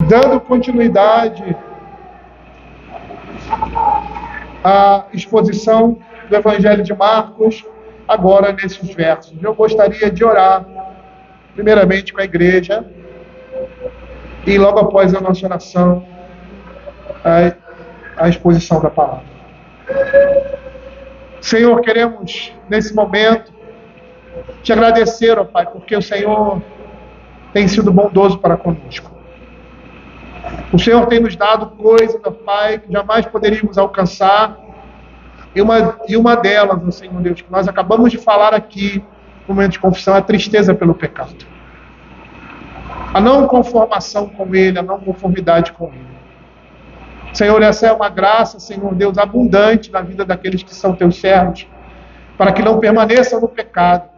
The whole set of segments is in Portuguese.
dando continuidade à exposição do Evangelho de Marcos, agora nesses versos. Eu gostaria de orar, primeiramente com a igreja, e logo após a nossa oração, a exposição da palavra. Senhor, queremos, nesse momento, te agradecer, ó Pai, porque o Senhor tem sido bondoso para conosco. O Senhor tem nos dado coisas, ó Pai, que jamais poderíamos alcançar, e uma delas, ó Senhor Deus, que nós acabamos de falar aqui, no momento de confissão, é a tristeza pelo pecado. A não conformação com Ele, a não conformidade com Ele. Senhor, essa é uma graça, Senhor Deus, abundante na vida daqueles que são teus servos, para que não permaneçam no pecado,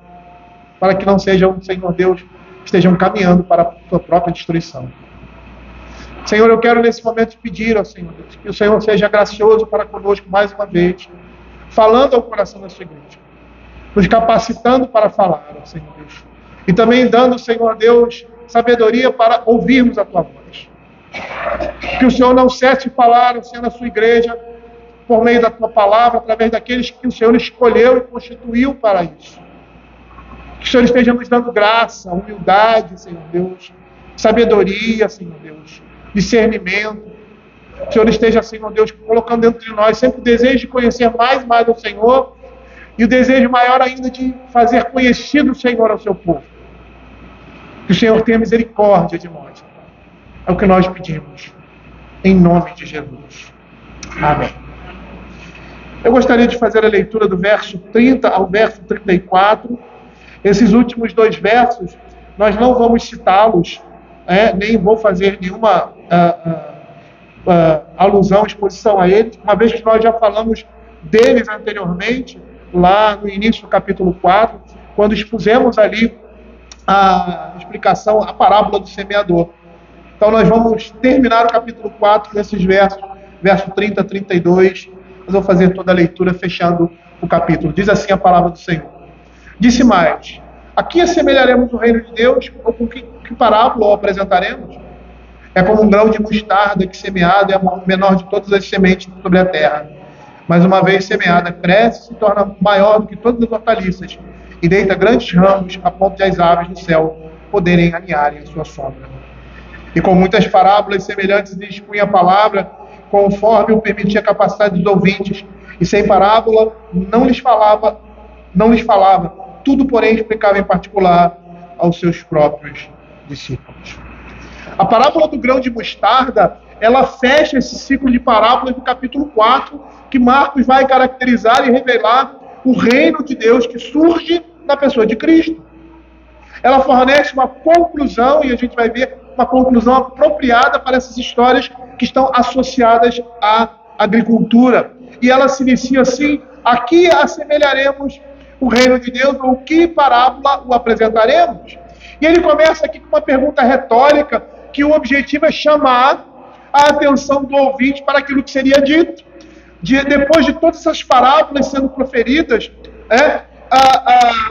para que não sejam, Senhor Deus, estejam caminhando para a tua própria destruição. Senhor, eu quero nesse momento pedir ao Senhor Deus, que o Senhor seja gracioso para conosco mais uma vez, falando ao coração da sua igreja, nos capacitando para falar, ó Senhor Deus, e também dando, Senhor Deus, sabedoria para ouvirmos a tua voz. Que o Senhor não cesse de falar, ó Senhor, na sua igreja, por meio da tua palavra, através daqueles que o Senhor escolheu e constituiu para isso. Que o Senhor esteja nos dando graça, humildade, Senhor Deus, sabedoria, Senhor Deus, discernimento. Que o Senhor esteja, Senhor Deus, colocando dentro de nós sempre o desejo de conhecer mais e mais o Senhor, e o desejo maior ainda de fazer conhecido o Senhor ao seu povo. Que o Senhor tenha misericórdia de nós. É o que nós pedimos, em nome de Jesus. Amém. Eu gostaria de fazer a leitura do verso 30 ao verso 34. Esses últimos dois versos, nós não vamos citá-los, nem vou fazer nenhuma alusão, exposição a eles, uma vez que nós já falamos deles anteriormente, lá no início do capítulo 4, quando expusemos ali a explicação, a parábola do semeador. Então nós vamos terminar o capítulo 4 nesses versos, verso 30 a 32, nós vamos fazer toda a leitura fechando o capítulo. Diz assim a palavra do Senhor. Disse mais: aqui assemelharemos o reino de Deus, ou com que parábola o apresentaremos? É como um grão de mostarda que semeado é o menor de todas as sementes sobre a terra. Mas uma vez semeada, cresce e se torna maior do que todas as hortaliças, e deita grandes ramos a ponto de as aves do céu poderem aninharem a sua sombra. E com muitas parábolas semelhantes lhe expunha a palavra, conforme o permitia a capacidade dos ouvintes, e sem parábola não lhes falava, tudo, porém, explicava em particular aos seus próprios discípulos. A parábola do grão de mostarda, ela fecha esse ciclo de parábolas do capítulo 4, que Marcos vai caracterizar e revelar o reino de Deus que surge na pessoa de Cristo. Ela fornece uma conclusão, e a gente vai ver uma conclusão apropriada para essas histórias que estão associadas à agricultura. E ela se inicia assim: aqui assemelharemos o reino de Deus, ou que parábola o apresentaremos? E ele começa aqui com uma pergunta retórica, que o objetivo é chamar a atenção do ouvinte para aquilo que seria dito. Depois de todas essas parábolas sendo proferidas,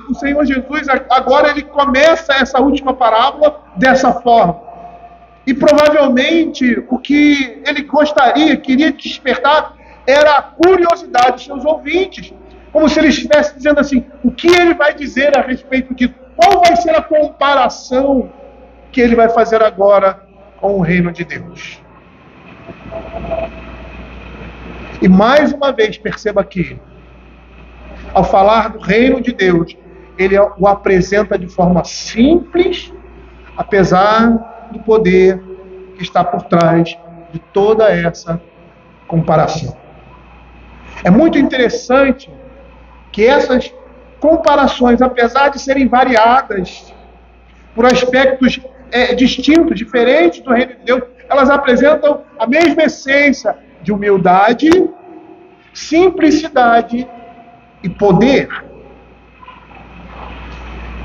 o Senhor Jesus, agora ele começa essa última parábola dessa forma. E provavelmente o que ele queria despertar, era a curiosidade dos seus ouvintes. Como se ele estivesse dizendo assim: o que ele vai dizer a respeito disso? Qual vai ser a comparação que ele vai fazer agora com o reino de Deus? E mais uma vez, perceba aqui, ao falar do reino de Deus, ele o apresenta de forma simples, apesar do poder que está por trás de toda essa comparação. É muito interessante que essas comparações, apesar de serem variadas por aspectos distintos, diferentes do reino de Deus, elas apresentam a mesma essência de humildade, simplicidade e poder.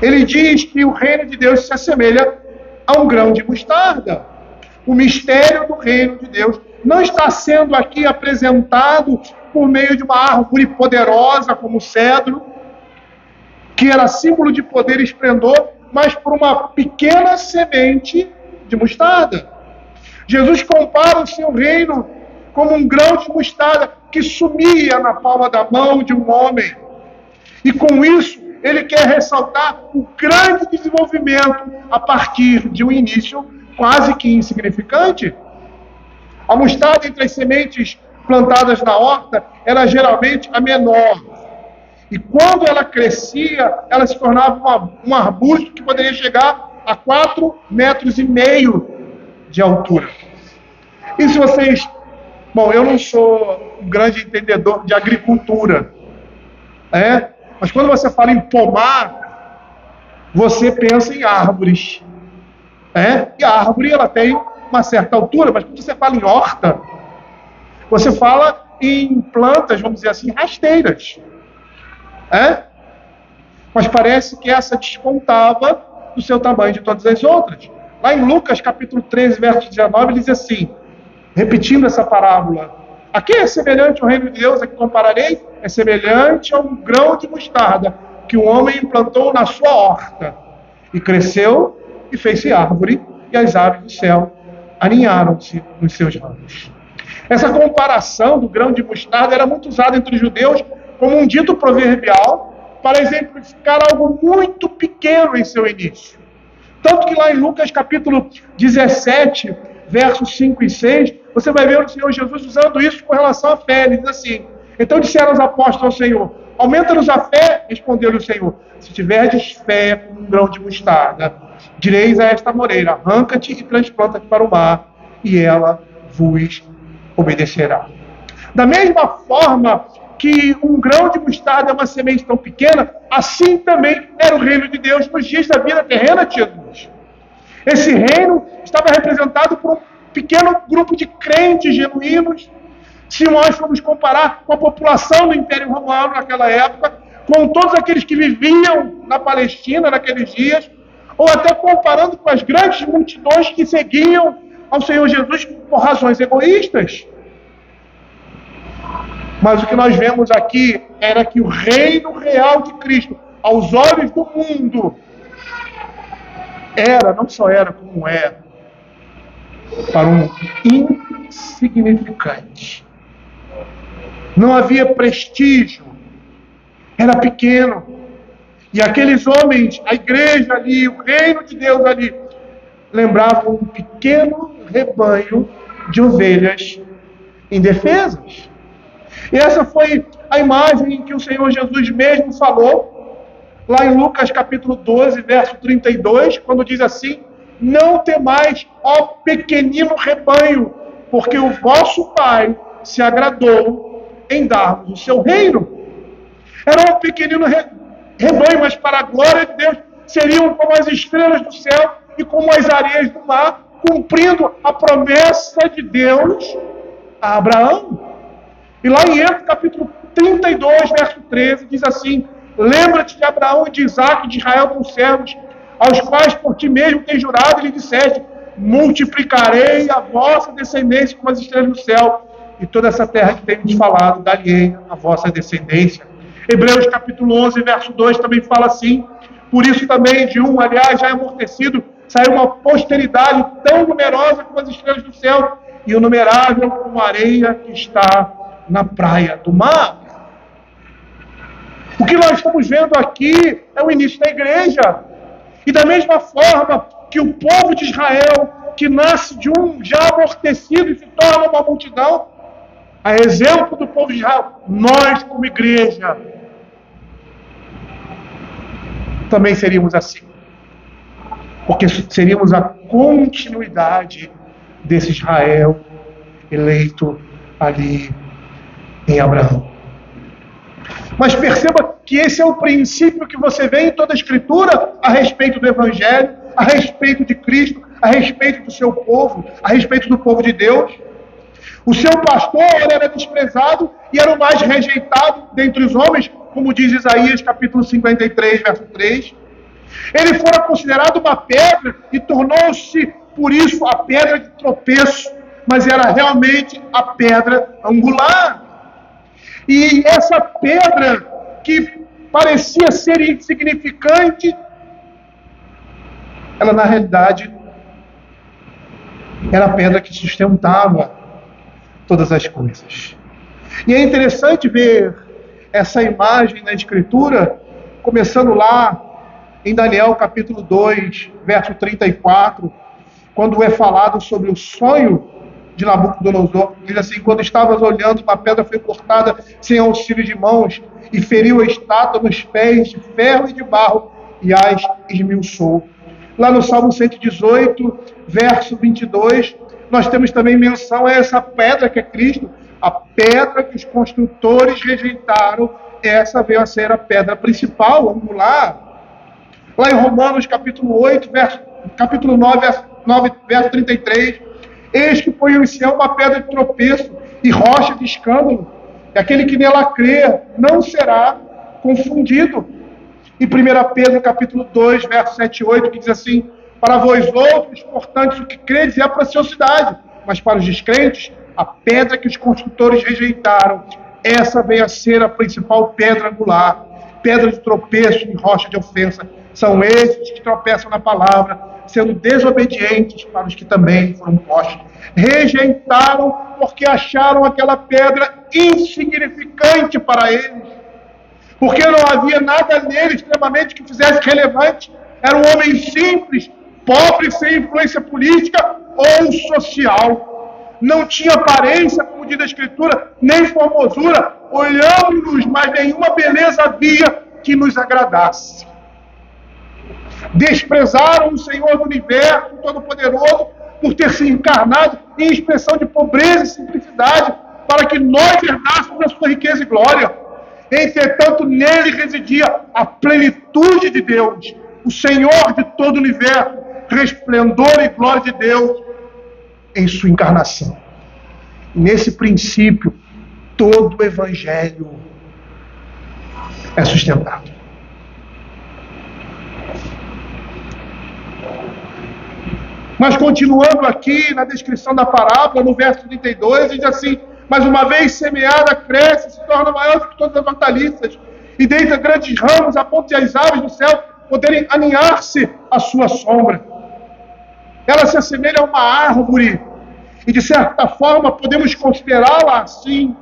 Ele diz que o reino de Deus se assemelha a um grão de mostarda. O mistério do reino de Deus não está sendo aqui apresentado por meio de uma árvore poderosa como o cedro, que era símbolo de poder e esplendor, mas por uma pequena semente de mostarda. Jesus compara o seu reino como um grão de mostarda que sumia na palma da mão de um homem. E com isso, ele quer ressaltar o grande desenvolvimento a partir de um início quase que insignificante. A mostarda entre as sementes plantadas na horta era geralmente a menor. E quando ela crescia, ela se tornava um arbusto que poderia chegar a 4,5 metros de altura. E se vocês... Bom, eu não sou um grande entendedor de agricultura, mas quando você fala em pomar, você pensa em árvores. E a árvore ela tem uma certa altura, mas quando você fala em horta, você fala em plantas, vamos dizer assim, rasteiras. Mas parece que essa descontava do seu tamanho de todas as outras. Lá em Lucas, capítulo 13, verso 19, ele diz assim, repetindo essa parábola: a que é semelhante o reino de Deus, a que compararei? É semelhante a um grão de mostarda que um homem plantou na sua horta, e cresceu e fez-se árvore, e as aves do céu aninharam-se nos seus ramos. Essa comparação do grão de mostarda era muito usada entre os judeus como um dito proverbial para exemplificar algo muito pequeno em seu início. Tanto que lá em Lucas capítulo 17, versos 5 e 6, você vai ver o Senhor Jesus usando isso com relação à fé. Ele diz assim: então disseram os apóstolos ao Senhor: aumenta-nos a fé. Respondeu-lhe o Senhor: se tiverdes fé como um grão de mostarda, direis a esta moreira: arranca-te e transplanta-te para o mar, e ela vos obedecerá. Da mesma forma que um grão de mostarda é uma semente tão pequena, assim também era o reino de Deus nos dias da vida terrena de Jesus. Esse reino estava representado por um pequeno grupo de crentes genuínos. Se nós formos comparar com a população do Império Romano naquela época, com todos aqueles que viviam na Palestina naqueles dias, ou até comparando com as grandes multidões que seguiam ao Senhor Jesus por razões egoístas. Mas o que nós vemos aqui era que o reino real de Cristo, aos olhos do mundo, não só era como é, para um insignificante. Não havia prestígio, era pequeno. E aqueles homens, a igreja ali, o reino de Deus ali, lembravam um pequeno rebanho de ovelhas indefesas. E essa foi a imagem em que o Senhor Jesus mesmo falou, lá em Lucas capítulo 12, verso 32, quando diz assim: não temais, ó pequenino rebanho, porque o vosso Pai se agradou em dar-vos o seu reino. Era um pequenino rebanho, mas para a glória de Deus, seriam como as estrelas do céu e como as areias do mar, cumprindo a promessa de Deus a Abraão. E lá em Êxodo capítulo 32, verso 13, diz assim: lembra-te de Abraão e de Isaque e de Israel, teus servos, aos quais por ti mesmo tens jurado, e lhe disseste: multiplicarei a vossa descendência como as estrelas do céu, e toda essa terra que temos falado, dar-lhe a vossa descendência. Hebreus capítulo 11, verso 2 também fala assim: por isso também de um, aliás, já amortecido, saiu uma posteridade tão numerosa como as estrelas do céu, e inumerável como a areia que está na praia do mar. O que nós estamos vendo aqui é o início da igreja. E da mesma forma que o povo de Israel, que nasce de um já amortecido e se torna uma multidão, a exemplo do povo de Israel, nós como igreja também seríamos assim. Porque seríamos a continuidade desse Israel eleito ali em Abraão. Mas perceba que esse é o princípio que você vê em toda a Escritura a respeito do Evangelho, a respeito de Cristo, a respeito do seu povo, a respeito do povo de Deus. O seu pastor era desprezado e era o mais rejeitado dentre os homens, como diz Isaías capítulo 53, verso 3. Ele fora considerado uma pedra e tornou-se, por isso, a pedra de tropeço, mas era realmente a pedra angular. E essa pedra que parecia ser insignificante, ela na realidade Era a pedra que sustentava todas as coisas. E é interessante ver essa imagem na Escritura, começando lá em Daniel capítulo 2, verso 34, quando é falado sobre o sonho de Nabucodonosor. Diz assim: quando estavas olhando, uma pedra foi cortada sem auxílio de mãos e feriu a estátua nos pés de ferro e de barro e as esmiuçou. Lá no Salmo 118, verso 22, nós temos também menção a essa pedra que é Cristo, a pedra que os construtores rejeitaram. Essa veio a ser a pedra principal, angular. Lá em Romanos capítulo 8, capítulo 9, verso 33, eis que põe em Sião uma pedra de tropeço e rocha de escândalo, e aquele que nela crê não será confundido. Em 1 Pedro capítulo 2, verso 7 e 8, que diz assim: para vós outros, portanto, o que credes é a preciosidade, mas para os descrentes, a pedra que os construtores rejeitaram, essa veio a ser a principal pedra angular, pedra de tropeço e rocha de ofensa. São esses que tropeçam na palavra, sendo desobedientes para os que também foram postos. Rejeitaram porque acharam aquela pedra insignificante para eles, porque não havia nada nele extremamente que fizesse relevante. Era um homem simples, pobre, sem influência política ou social. Não tinha aparência, como diz a Escritura, nem formosura. Olhamos-nos, mas nenhuma beleza havia que nos agradasse. Desprezaram o Senhor do Universo, Todo-Poderoso, por ter se encarnado em expressão de pobreza e simplicidade, para que nós herdássemos a sua riqueza e glória. Entretanto, nele residia a plenitude de Deus, o Senhor de todo o universo, resplendor e glória de Deus em sua encarnação. Nesse princípio, todo o Evangelho é sustentado. Mas continuando aqui na descrição da parábola, no verso 32, diz assim: mas uma vez semeada, cresce, se torna maior do que todas as hortaliças, e deita grandes ramos a ponto de as aves do céu poderem aninhar-se à sua sombra. Ela se assemelha a uma árvore, e de certa forma podemos considerá-la assim,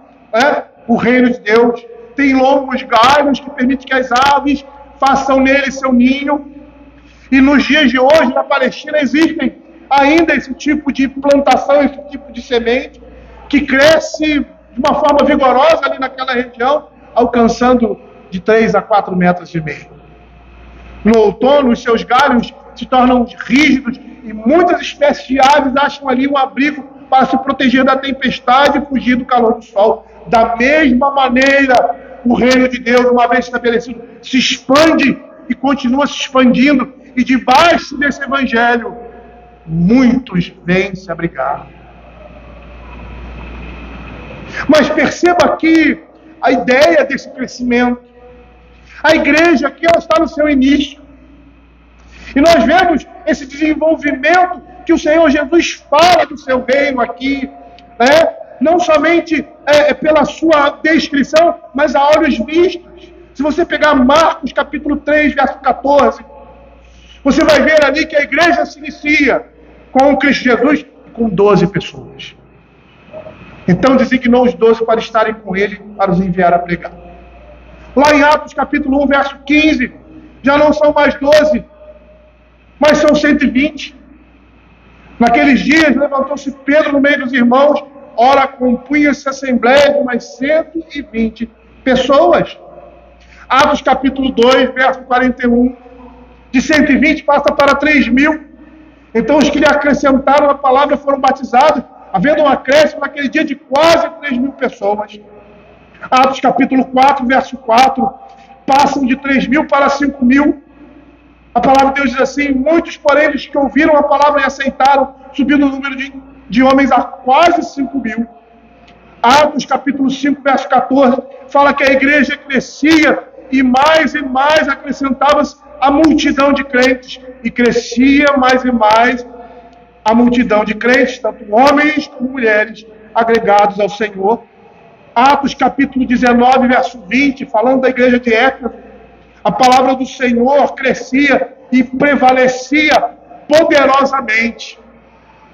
o reino de Deus. Tem longos galhos que permitem que as aves façam nele seu ninho. E nos dias de hoje, na Palestina, existem ainda esse tipo de plantação, esse tipo de semente, que cresce de uma forma vigorosa ali naquela região, alcançando de 3 a 4 metros e meio. No outono, os seus galhos se tornam rígidos e muitas espécies de aves acham ali um abrigo para se proteger da tempestade e fugir do calor do sol. Da mesma maneira, o reino de Deus, uma vez estabelecido, se expande e continua se expandindo, e debaixo desse evangelho, muitos vêm se abrigar. Mas perceba aqui a ideia desse crescimento. A igreja aqui, ela está no seu início. E nós vemos esse desenvolvimento que o Senhor Jesus fala do seu reino aqui, não somente pela sua descrição, mas a olhos vistos. Se você pegar Marcos capítulo 3, verso 14, você vai ver ali que a igreja se inicia com o Cristo Jesus com 12 pessoas. Então designou os 12 para estarem com ele, para os enviar a pregar. Lá em Atos capítulo 1, verso 15, já não são mais 12, mas são 120. Naqueles dias levantou-se Pedro no meio dos irmãos, ora compunha-se a assembleia de umas 120 pessoas. Atos capítulo 2, verso 41, de 120 passa para 3.000. Então os que lhe acrescentaram a palavra foram batizados, havendo um acréscimo naquele dia de quase 3.000 pessoas. Atos capítulo 4, verso 4, passam de 3.000 para 5.000. A palavra de Deus diz assim: muitos, porém, dos que ouviram a palavra e aceitaram, subindo o número de homens a quase 5.000. Atos capítulo 5, verso 14, fala que a igreja crescia e mais acrescentava-se a multidão de crentes, e crescia mais e mais a multidão de crentes, tanto homens como mulheres, agregados ao Senhor. Atos capítulo 19, verso 20, falando da igreja de Éfeso, a palavra do Senhor crescia e prevalecia poderosamente.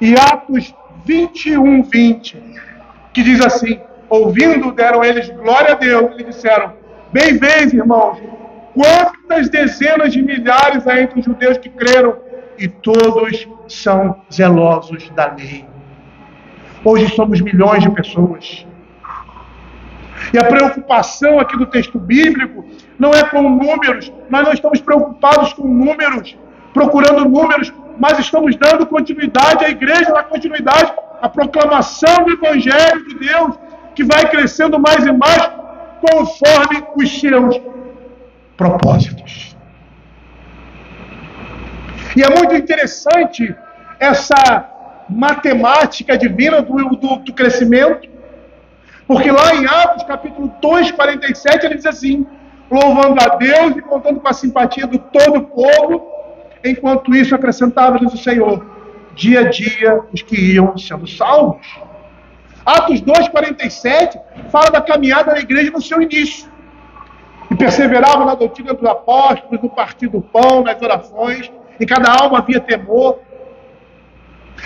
E Atos 21, 20, que diz assim: ouvindo, deram eles glória a Deus, e disseram: bem vês, irmãos, quantas dezenas de milhares há entre os judeus que creram, e todos são zelosos da lei. Hoje somos milhões de pessoas. E a preocupação aqui do texto bíblico não é com números. Nós não estamos preocupados com números, procurando números, mas estamos dando continuidade à igreja, na continuidade à proclamação do Evangelho de Deus, que vai crescendo mais e mais conforme os seus propósitos. E é muito interessante essa matemática divina do crescimento, porque lá em Atos, capítulo 2, 47, ele diz assim: louvando a Deus e contando com a simpatia do todo o povo, enquanto isso acrescentava-lhes o Senhor, dia a dia, os que iam sendo salvos. Atos 2, 47 fala da caminhada da igreja no seu início. E perseveravam na doutrina dos apóstolos, no partir do pão, nas orações, em cada alma havia temor.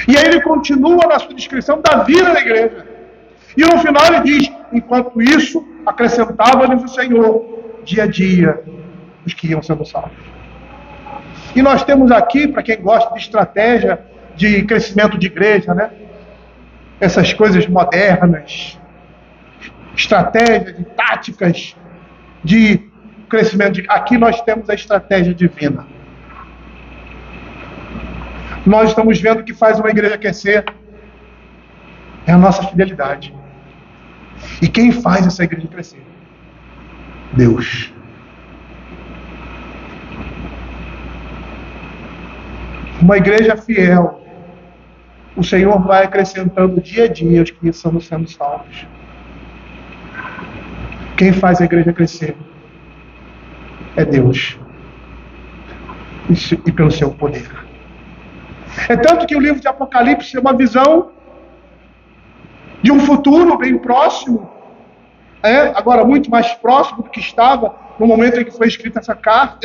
E aí ele continua na sua descrição da vida da igreja. E no final ele diz: enquanto isso, acrescentava-lhes o Senhor, dia a dia, os que iam sendo salvos. E nós temos aqui, para quem gosta de estratégia de crescimento de igreja, né? Essas coisas modernas, estratégias de táticas de crescimento. Aqui nós temos a estratégia divina. Nós estamos vendo o que faz uma igreja crescer é a nossa fidelidade. E quem faz essa igreja crescer? Deus. Uma igreja fiel, o Senhor vai acrescentando dia a dia os que estão sendo salvos. Quem faz a igreja crescer é Deus. E pelo seu poder. É tanto que o livro de Apocalipse é uma visão de um futuro bem próximo, agora muito mais próximo do que estava no momento em que foi escrita essa carta,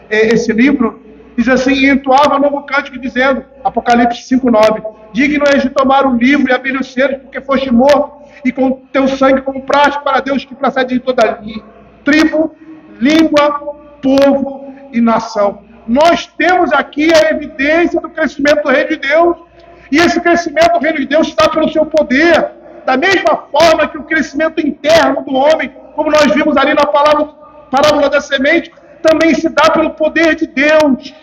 esse livro. Diz assim: e entoava novo cântico dizendo, Apocalipse 5:9, digno és de tomar o livro e abrir os selos, porque foste morto, e com teu sangue compraste para Deus que procede de toda tribo, língua, povo e nação. Nós temos aqui a evidência do crescimento do reino de Deus, e esse crescimento do reino de Deus está pelo seu poder, da mesma forma que o crescimento interno do homem, como nós vimos ali na parábola da semente, também se dá pelo poder de Deus.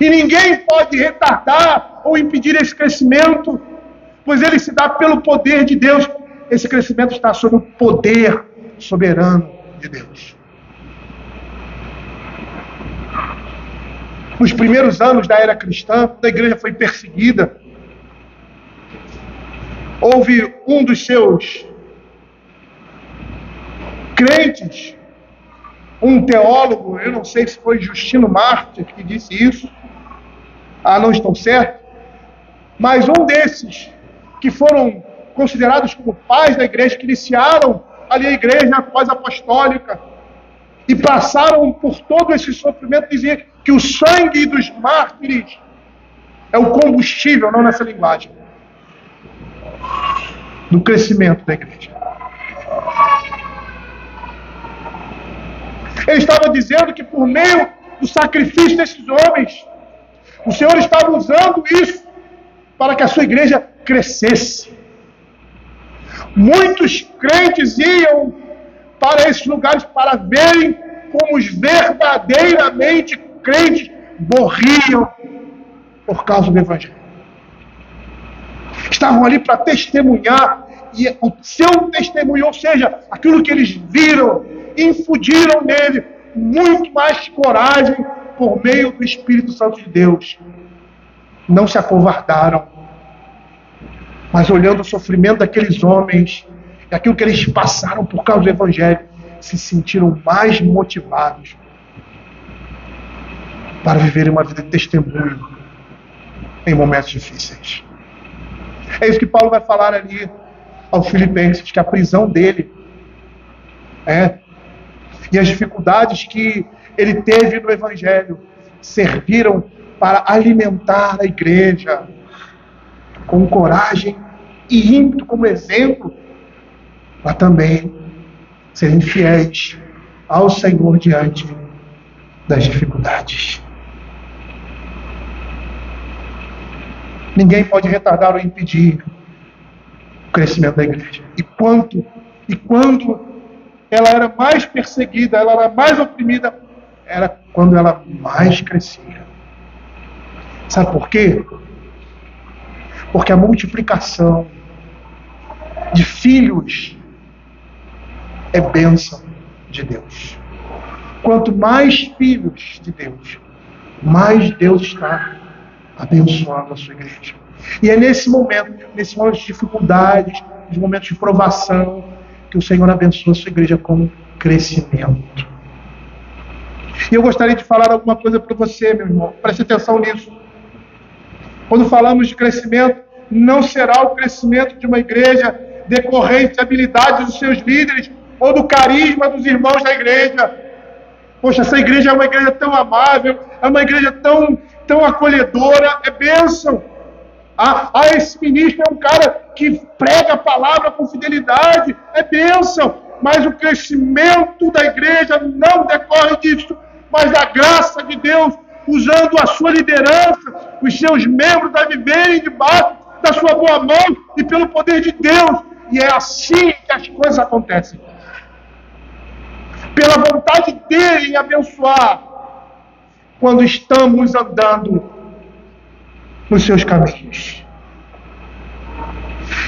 E ninguém pode retardar ou impedir esse crescimento, pois ele se dá pelo poder de Deus. Esse crescimento está sob o poder soberano de Deus. Nos primeiros anos da era cristã, a igreja foi perseguida. Houve um dos seus crentes, um teólogo, eu não sei se foi Justino Mártir que disse isso, não estou certo, mas um desses que foram considerados como pais da igreja, que iniciaram ali a igreja pós-apostólica e passaram por todo esse sofrimento, dizia que o sangue dos mártires é o combustível, não nessa linguagem, do crescimento da igreja. Ele estava dizendo que por meio do sacrifício desses homens, o Senhor estava usando isso para que a sua igreja crescesse. Muitos crentes iam para esses lugares para verem como os verdadeiramente crentes morriam por causa do Evangelho. Estavam ali para testemunhar, e o seu testemunho, ou seja, aquilo que eles viram, infundiram nele muito mais coragem por meio do Espírito Santo de Deus. Não se acovardaram, mas olhando o sofrimento daqueles homens, e aquilo que eles passaram por causa do Evangelho, se sentiram mais motivados para viverem uma vida de testemunho em momentos difíceis. É isso que Paulo vai falar ali aos Filipenses, que a prisão dele e as dificuldades que ele teve no Evangelho serviram para alimentar a igreja com coragem e ímpeto como exemplo, mas também serem fiéis ao Senhor diante das dificuldades. Ninguém pode retardar ou impedir o crescimento da igreja. E quando ela era mais perseguida, ela era mais oprimida, era quando ela mais crescia. Sabe por quê? Porque a multiplicação de filhos é bênção de Deus. Quanto mais filhos de Deus, mais Deus está abençoando a sua igreja. E é nesse momento de dificuldades, nos momentos de provação, que o Senhor abençoa a sua igreja com crescimento. E eu gostaria de falar alguma coisa para você, meu irmão. Preste atenção nisso. Quando falamos de crescimento, não será o crescimento de uma igreja decorrente da habilidade dos seus líderes ou do carisma dos irmãos da igreja. Poxa, essa igreja é uma igreja tão amável, é uma igreja tão acolhedora, é bênção. Esse ministro é um cara que prega a palavra com fidelidade, é bênção. Mas o crescimento da igreja não decorre disso, mas da graça de Deus, usando a sua liderança, os seus membros a viverem debaixo da sua boa mão e pelo poder de Deus. E é assim que as coisas acontecem. Pela vontade dele em abençoar, quando estamos andando nos seus caminhos.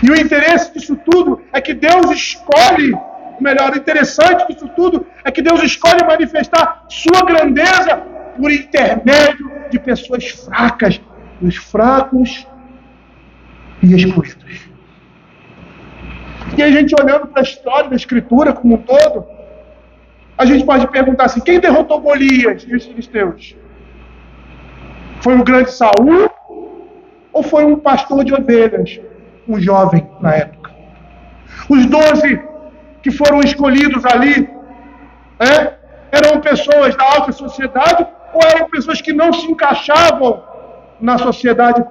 E o interesse disso tudo é que Deus escolhe, o interessante disso tudo é que Deus escolhe manifestar sua grandeza por intermédio de pessoas fracas, os fracos e excluídos. E a gente olhando para a história da Escritura como um todo, a gente pode perguntar assim, quem derrotou Golias e os filisteus? Foi o grande Saul ou foi um pastor de ovelhas, um jovem na época? Os 12 que foram escolhidos ali, eram pessoas da alta sociedade ou eram pessoas que não se encaixavam na sociedade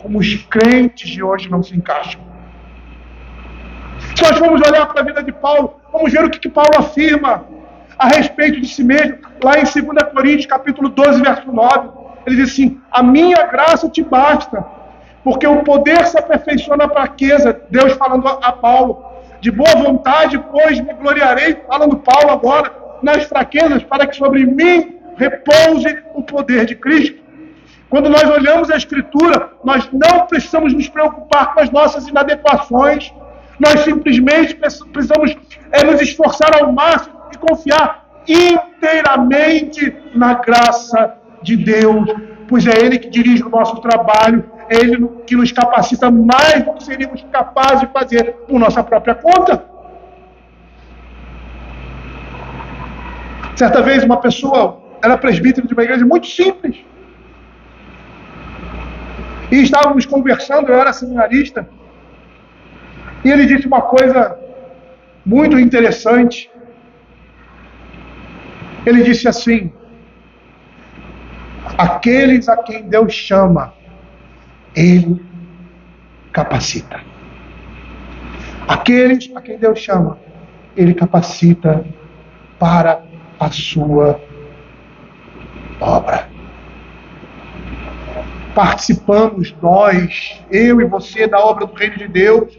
como os crentes de hoje não se encaixam? Se nós formos olhar para a vida de Paulo, vamos ver o que Paulo afirma a respeito de si mesmo, lá em 2 Coríntios, capítulo 12, verso 9. Ele diz assim, a minha graça te basta, porque o poder se aperfeiçoa na fraqueza. Deus falando a Paulo, de boa vontade, pois me gloriarei, falando Paulo agora, nas fraquezas, para que sobre mim repouse o poder de Cristo. Quando nós olhamos a Escritura, nós não precisamos nos preocupar com as nossas inadequações. Nós simplesmente precisamos nos esforçar ao máximo e confiar inteiramente na graça de Deus, pois é Ele que dirige o nosso trabalho, é Ele que nos capacita mais do que seríamos capazes de fazer por nossa própria conta. Certa vez uma pessoa era presbítero de uma igreja muito simples, e estávamos conversando, eu era seminarista, e ele disse uma coisa muito interessante. Ele disse assim, aqueles a quem Deus chama, Ele capacita. Aqueles a quem Deus chama, Ele capacita para a sua obra. Participamos nós, eu e você, da obra do reino de Deus,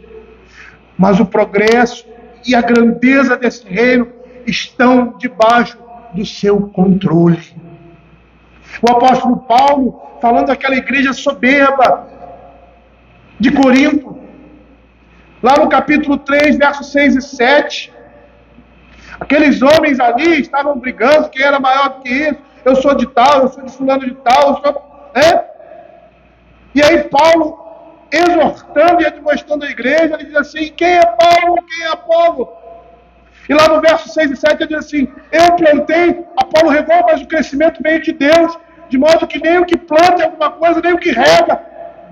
mas o progresso e a grandeza desse reino estão debaixo do seu controle. O apóstolo Paulo, falando daquela igreja soberba de Corinto, lá no capítulo 3, versos 6 e 7, aqueles homens ali estavam brigando, quem era maior do que isso, eu sou de tal, eu sou de fulano de tal, eu sou... E aí Paulo, exortando e admoestando a igreja, ele diz assim, quem é Paulo, quem é Apolo? E lá no verso 6 e 7 ele diz assim, eu plantei, Apolo regou, mas o crescimento veio de Deus, de modo que nem o que planta é alguma coisa, nem o que rega,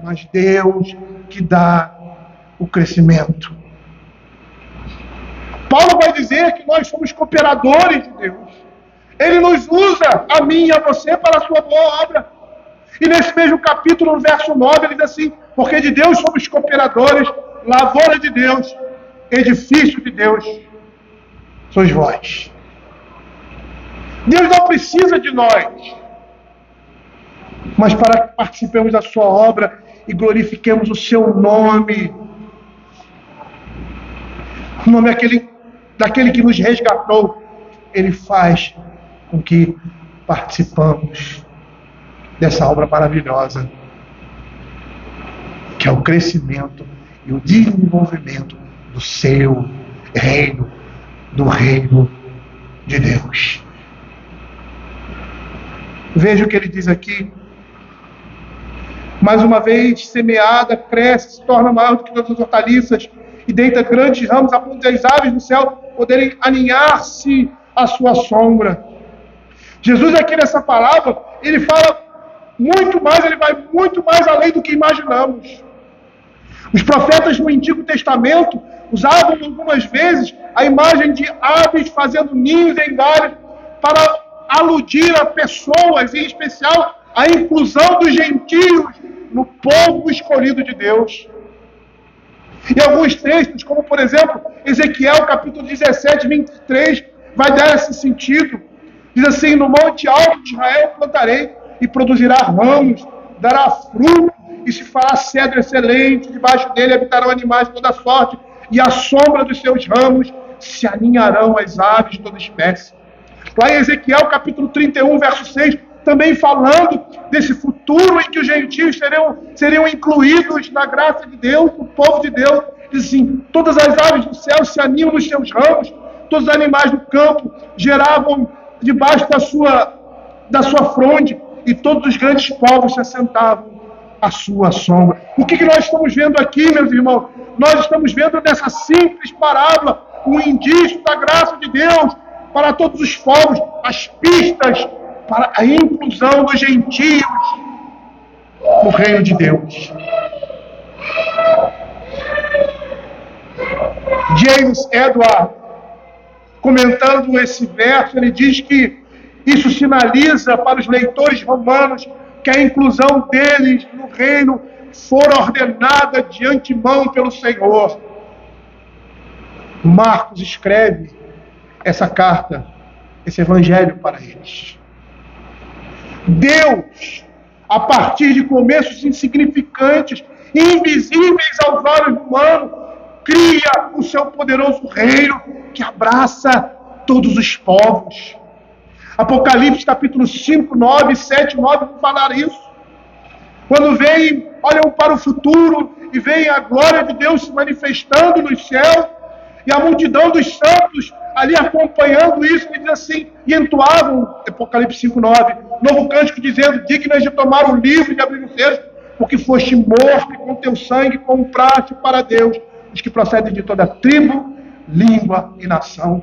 mas Deus que dá o crescimento. Paulo vai dizer que nós somos cooperadores de Deus. Ele nos usa, a mim e a você, para a sua boa obra. E nesse mesmo capítulo, no verso 9, ele diz assim: porque de Deus somos cooperadores, lavoura de Deus, edifício de Deus sois vós. Deus não precisa de nós, mas para que participemos da sua obra e glorifiquemos o seu nome. O nome daquele que nos resgatou. Ele faz com que participamos dessa obra maravilhosa, que é o crescimento e o desenvolvimento do seu reino, do reino de Deus. Veja o que ele diz aqui. Mais uma vez, semeada, cresce, se torna maior do que todas as hortaliças, e deita grandes ramos, a ponto de as aves do céu poderem aninhar-se à sua sombra. Jesus aqui nessa palavra, ele fala muito mais, ele vai muito mais além do que imaginamos. Os profetas no Antigo Testamento usavam algumas vezes a imagem de aves fazendo ninhos em galhos para aludir a pessoas, em especial a inclusão dos gentios no povo escolhido de Deus. E alguns textos, como por exemplo, Ezequiel capítulo 17, 23, vai dar esse sentido. Diz assim: no monte alto de Israel plantarei, e produzirá ramos, dará fruto, e se fará cedro excelente, debaixo dele habitarão animais de toda sorte, e à sombra dos seus ramos se aninharão as aves de toda espécie. Lá em Ezequiel capítulo 31, verso 6, também falando desse futuro em que os gentios seriam incluídos na graça de Deus, no povo de Deus, diz assim: todas as aves do céu se animam nos seus ramos, todos os animais do campo geravam debaixo da sua fronde, e todos os grandes povos se assentavam à sua sombra. O que nós estamos vendo aqui, meus irmãos? Nós estamos vendo nessa simples parábola um indício da graça de Deus para todos os povos, as pistas para a inclusão dos gentios no reino de Deus. James Edward, comentando esse verso, ele diz que isso sinaliza para os leitores romanos que a inclusão deles no reino fora ordenada de antemão pelo Senhor. Marcos escreve essa carta, esse evangelho para eles. Deus, a partir de começos insignificantes, invisíveis aos olhos humanos, cria o seu poderoso reino que abraça todos os povos. Apocalipse capítulo 5, 9, 7, 9 vão falar isso. Quando olham para o futuro e veem a glória de Deus se manifestando nos céus, e a multidão dos santos ali acompanhando isso, e diz assim, e entoavam, Apocalipse 5, 9, novo cântico dizendo: dignas de tomar o livro e de abrir os selos, porque foste morto e com teu sangue compraste para Deus os que procedem de toda tribo, língua e nação.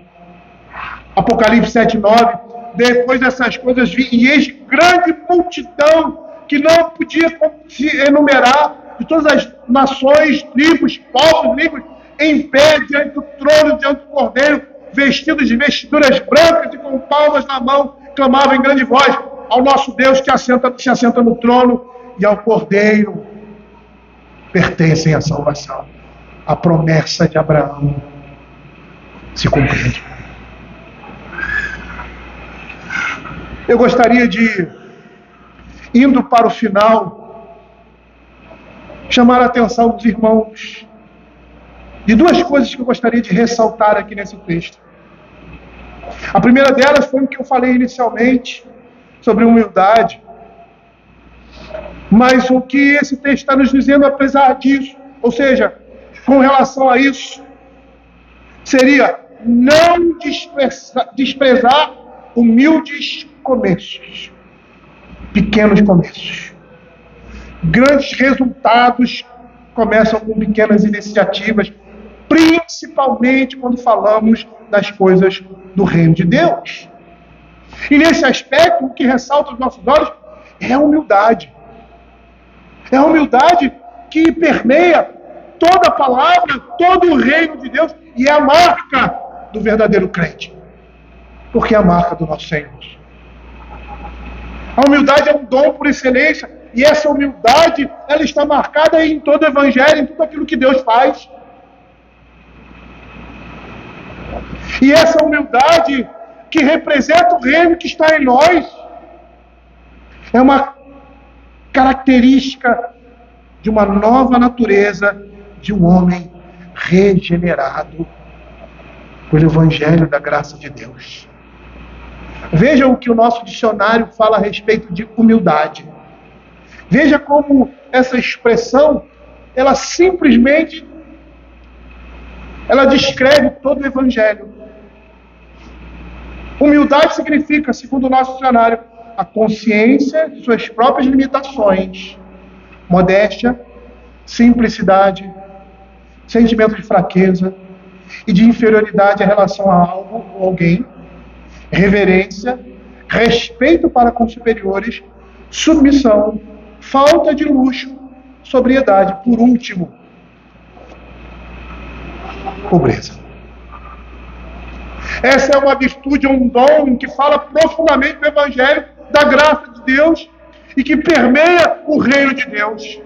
Apocalipse 7, 9, depois dessas coisas vi, e eis grande multidão que não podia se enumerar, de todas as nações, tribos, povos, línguas, em pé diante do trono, diante do Cordeiro, vestidos de vestiduras brancas e com palmas na mão, clamavam em grande voz ao nosso Deus que se assenta no trono, e ao Cordeiro pertencem a salvação. A promessa de Abraão se cumpre. Eu gostaria de, indo para o final, chamar a atenção dos irmãos de duas coisas que eu gostaria de ressaltar aqui nesse texto. A primeira delas foi o que eu falei inicialmente, sobre humildade. Mas o que esse texto está nos dizendo, apesar disso, ou seja, com relação a isso, seria não desprezar humildes começos, pequenos começos. Grandes resultados começam com pequenas iniciativas, principalmente quando falamos das coisas do reino de Deus. E nesse aspecto, o que ressalta aos nossos olhos é a humildade. É a humildade que permeia toda a palavra, todo o reino de Deus, e é a marca do verdadeiro crente. porque é a marca do nosso Senhor. A humildade é um dom por excelência, e essa humildade, ela está marcada em todo o Evangelho, em tudo aquilo que Deus faz. E essa humildade que representa o reino que está em nós, é uma característica de uma nova natureza, de um homem regenerado pelo Evangelho da graça de Deus. Veja o que o nosso dicionário fala a respeito de humildade. Veja como essa expressão, ela simplesmente, ela descreve todo o Evangelho. Humildade significa, segundo o nosso dicionário, a consciência de suas próprias limitações, modéstia, simplicidade, sentimento de fraqueza e de inferioridade em relação a algo ou alguém, reverência, respeito para com superiores, submissão, falta de luxo, sobriedade. Por último, pobreza. Essa é uma virtude, um dom que fala profundamente do Evangelho, da graça de Deus e que permeia o reino de Deus.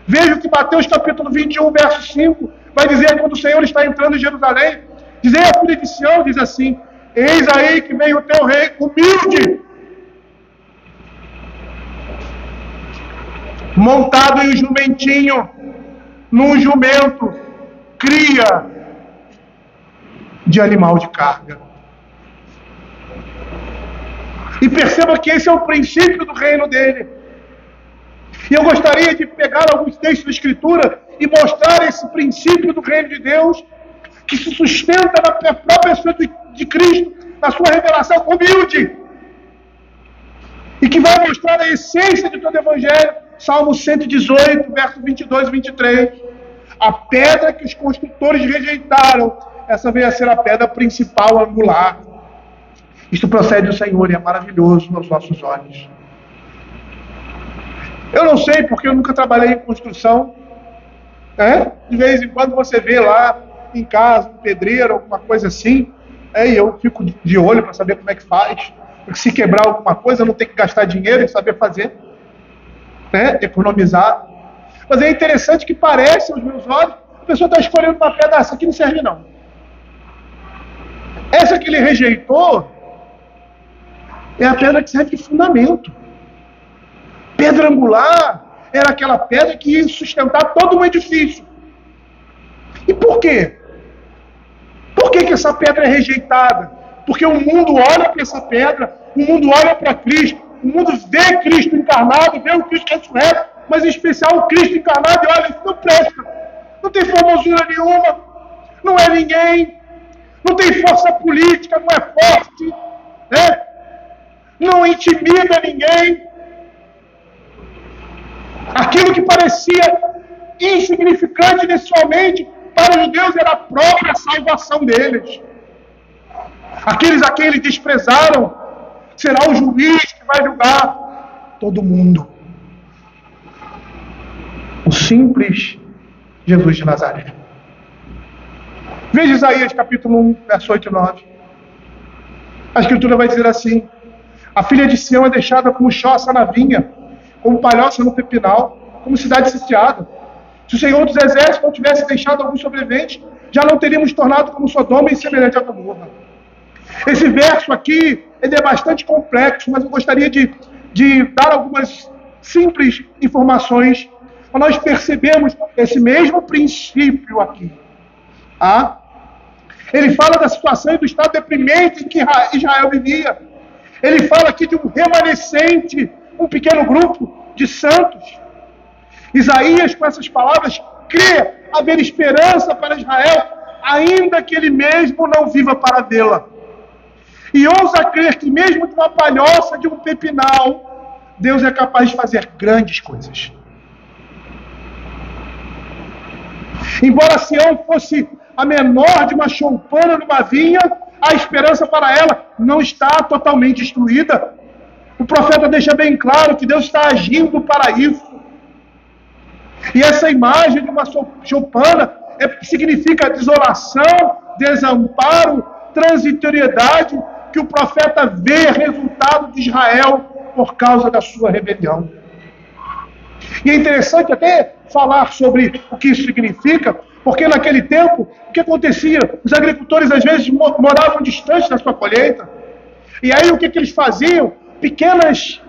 Veja o que Mateus capítulo 21, verso 5, vai dizer quando o Senhor está entrando em Jerusalém. Dizer a filha de Sião, diz assim: eis aí que vem o teu rei humilde, montado em um jumentinho, num jumento, cria de animal de carga. E perceba que esse é o princípio do reino dele. E eu gostaria de pegar alguns textos da Escritura e mostrar esse princípio do reino de Deus, que se sustenta na própria pessoa de Cristo, na sua revelação humilde, e que vai mostrar a essência de todo o Evangelho. Salmo 118, verso 22 e 23. A pedra que os construtores rejeitaram, essa veio a ser a pedra principal, angular. Isto procede do Senhor e é maravilhoso aos nossos olhos. Eu não sei, porque eu nunca trabalhei em construção. De vez em quando você vê lá em casa um pedreiro, alguma coisa assim, e eu fico de olho para saber como é que faz. Porque se quebrar alguma coisa, eu não tenho que gastar dinheiro e saber fazer, economizar. Mas é interessante que parece aos meus olhos, a pessoa está escolhendo uma pedra, essa aqui não serve não. Essa que ele rejeitou é a pedra que serve de fundamento. Pedra angular era aquela pedra que ia sustentar todo um edifício. E por quê? Por que essa pedra é rejeitada? Porque o mundo olha para essa pedra, o mundo olha para Cristo, o mundo vê Cristo encarnado, vê o Cristo ressurreto, mas em especial o Cristo encarnado, e olha, isso não presta. Não tem formosura nenhuma, não é ninguém, não tem força política, não é forte, não intimida ninguém. Aquilo que parecia insignificante inicialmente, para os judeus era a própria salvação deles. Aqueles a quem eles desprezaram, será o juiz que vai julgar todo mundo. O simples Jesus de Nazaré. Veja Isaías capítulo 1, verso 8 e 9. A Escritura vai dizer assim: a filha de Sião é deixada como choça na vinha, como palhoça no pepinal, como cidade sitiada. Se o Senhor dos Exércitos não tivesse deixado algum sobrevivente, já não teríamos tornado como Sodoma e semelhante a Gomorra. Esse verso aqui, ele é bastante complexo, mas eu gostaria de dar algumas simples informações para nós percebermos esse mesmo princípio aqui. Ele fala da situação e do estado deprimente em que Israel vivia. Ele fala aqui de um remanescente, um pequeno grupo de santos. Isaías, com essas palavras, crê haver esperança para Israel, ainda que ele mesmo não viva para vê-la. E ousa crer que mesmo de uma palhoça, de um pepinal, Deus é capaz de fazer grandes coisas. Embora Sião fosse a menor de uma choupana numa vinha, a esperança para ela não está totalmente destruída. O profeta deixa bem claro que Deus está agindo para isso. E essa imagem de uma choupana significa desolação, desamparo, transitoriedade, que o profeta vê resultado de Israel por causa da sua rebelião. E é interessante até falar sobre o que isso significa, porque naquele tempo, o que acontecia? Os agricultores às vezes moravam distantes da sua colheita. E aí o que eles faziam? Pequenas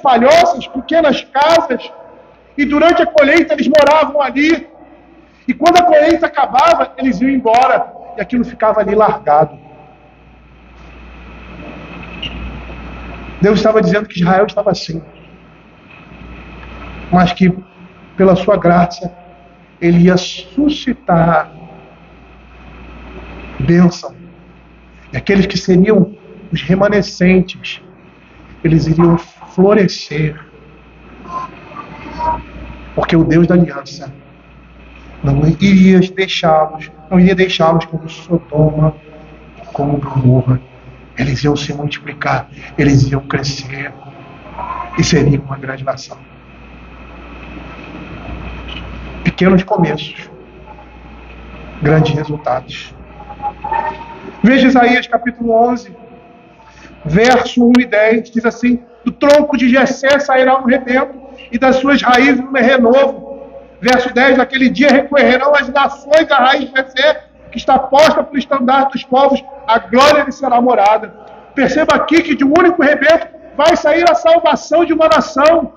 palhoças, pequenas casas, e durante a colheita eles moravam ali. E quando a colheita acabava, eles iam embora, e aquilo ficava ali largado. Deus estava dizendo que Israel estava assim, mas que pela sua graça ele ia suscitar bênção. E aqueles que seriam os remanescentes, eles iriam florescer. Porque o Deus da aliança não iria deixá-los como Sodoma, como Gomorra. Eles iam se multiplicar, eles iam crescer e seriam uma grande nação. Pequenos começos, grandes resultados. Veja Isaías capítulo 11, verso 1 e 10, diz assim: do tronco de Jessé sairá um rebento, e das suas raízes um renovo. Verso 10, naquele dia recorrerão as nações à raiz de Jessé, que está posta pelo estandarte dos povos, a glória lhe será morada. Perceba aqui que de um único rebento vai sair a salvação de uma nação.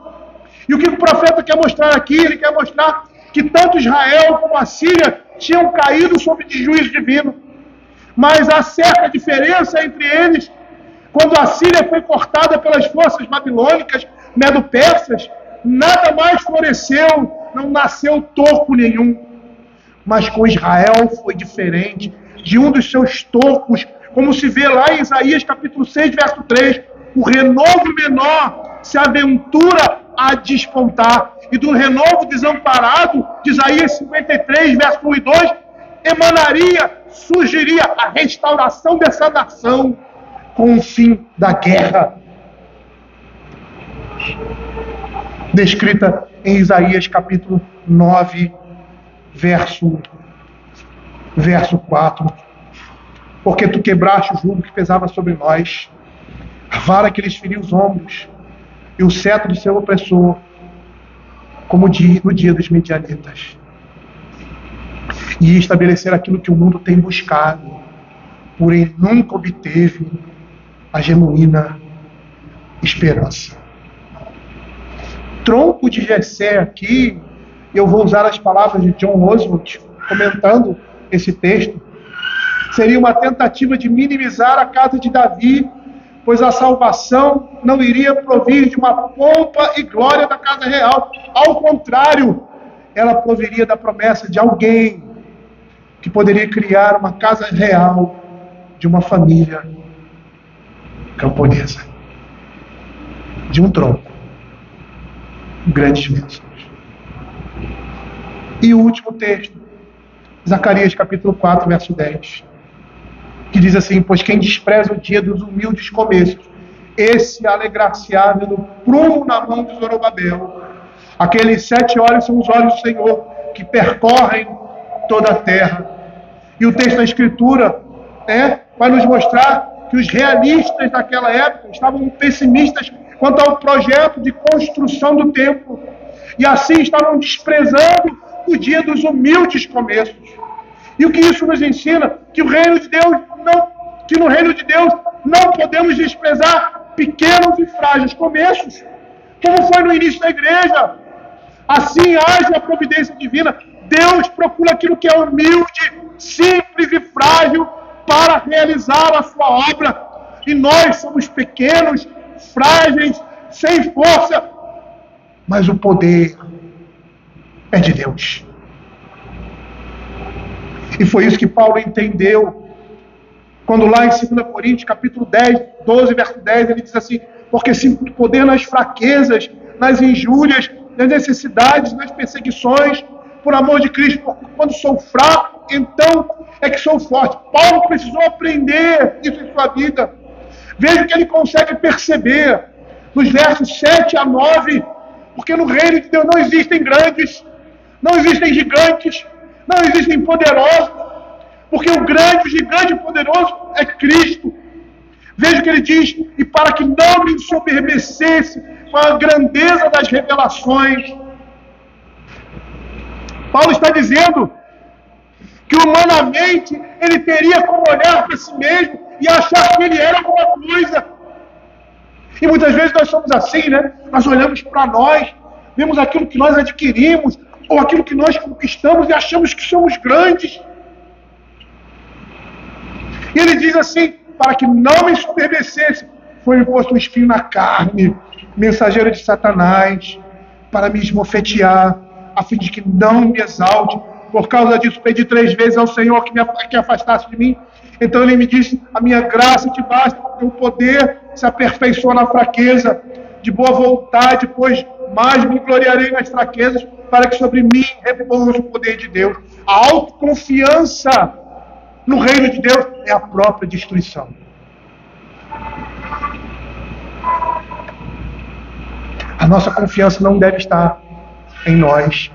E o que o profeta quer mostrar aqui? Ele quer mostrar que tanto Israel como a Síria tinham caído sob juízo divino. Mas há certa diferença entre eles. Quando a Síria foi cortada pelas forças babilônicas, medo-persas, nada mais floresceu, não nasceu toco nenhum. Mas com Israel foi diferente. De um dos seus tocos, como se vê lá em Isaías capítulo 6, verso 3, o renovo menor se aventura a despontar. E do renovo desamparado, de Isaías 53, verso 1 e 2, surgiria a restauração dessa nação com o fim da guerra. Descrita em Isaías capítulo 9, verso 4. Porque tu quebraste o jugo que pesava sobre nós, a vara que lhes feriu os ombros, e o cetro do seu opressor, como no dia dos medianitas. E estabelecer aquilo que o mundo tem buscado, porém nunca obteve a genuína esperança. Tronco de Jessé aqui, eu vou usar as palavras de John Oswald, comentando esse texto, seria uma tentativa de minimizar a casa de Davi, pois a salvação não iria provir de uma pompa e glória da casa real. Ao contrário, ela proviria da promessa de alguém que poderia criar uma casa real de uma família camponesa, de um tronco. Grandes bênçãos. E o último texto, Zacarias capítulo 4, verso 10, que diz assim: pois quem despreza o dia dos humildes começos, esse alegrar-se-á vendo prumo na mão de Zorobabel. Aqueles 7 olhos são os olhos do Senhor, que percorrem toda a terra. E o texto da Escritura vai nos mostrar que os realistas daquela época estavam pessimistas quanto ao projeto de construção do templo, e assim estavam desprezando o dia dos humildes começos. E o que isso nos ensina? Que no reino de Deus não podemos desprezar pequenos e frágeis começos, como foi no início da igreja. Assim age a providência divina. Deus procura aquilo que é humilde, simples e frágil para realizar a sua obra. E nós somos pequenos, frágeis, sem força, mas o poder é de Deus. E foi isso que Paulo entendeu quando lá em 2 Coríntios capítulo 10, 12, verso 10, ele diz assim: porque sinto poder nas fraquezas, nas injúrias, nas necessidades, nas perseguições, por amor de Cristo, porque quando sou fraco, então é que sou forte. Paulo precisou aprender isso em sua vida. Veja o que ele consegue perceber nos versos 7 a 9, porque no reino de Deus não existem grandes, não existem gigantes, não existem poderosos, porque o grande, o gigante e poderoso é Cristo. Veja o que ele diz: e para que não me ensoberbecesse com a grandeza das revelações. Paulo está dizendo que humanamente ele teria como olhar para si mesmo e achar que ele era alguma coisa. E muitas vezes nós somos assim, né? Nós olhamos para nós, vemos aquilo que nós adquirimos, ou aquilo que nós conquistamos e achamos que somos grandes. E ele diz assim: para que não me ensoberbecesse, foi imposto um espinho na carne, mensageiro de Satanás, para me esbofetear, a fim de que não me exalte. Por causa disso, pedi 3 vezes ao Senhor que afastasse de mim. Então ele me disse: a minha graça te basta, porque o poder se aperfeiçoa na fraqueza. De boa vontade, pois mais me gloriarei nas fraquezas, para que sobre mim repouse o poder de Deus. A autoconfiança no reino de Deus é a própria destruição. A nossa confiança não deve estar em nós,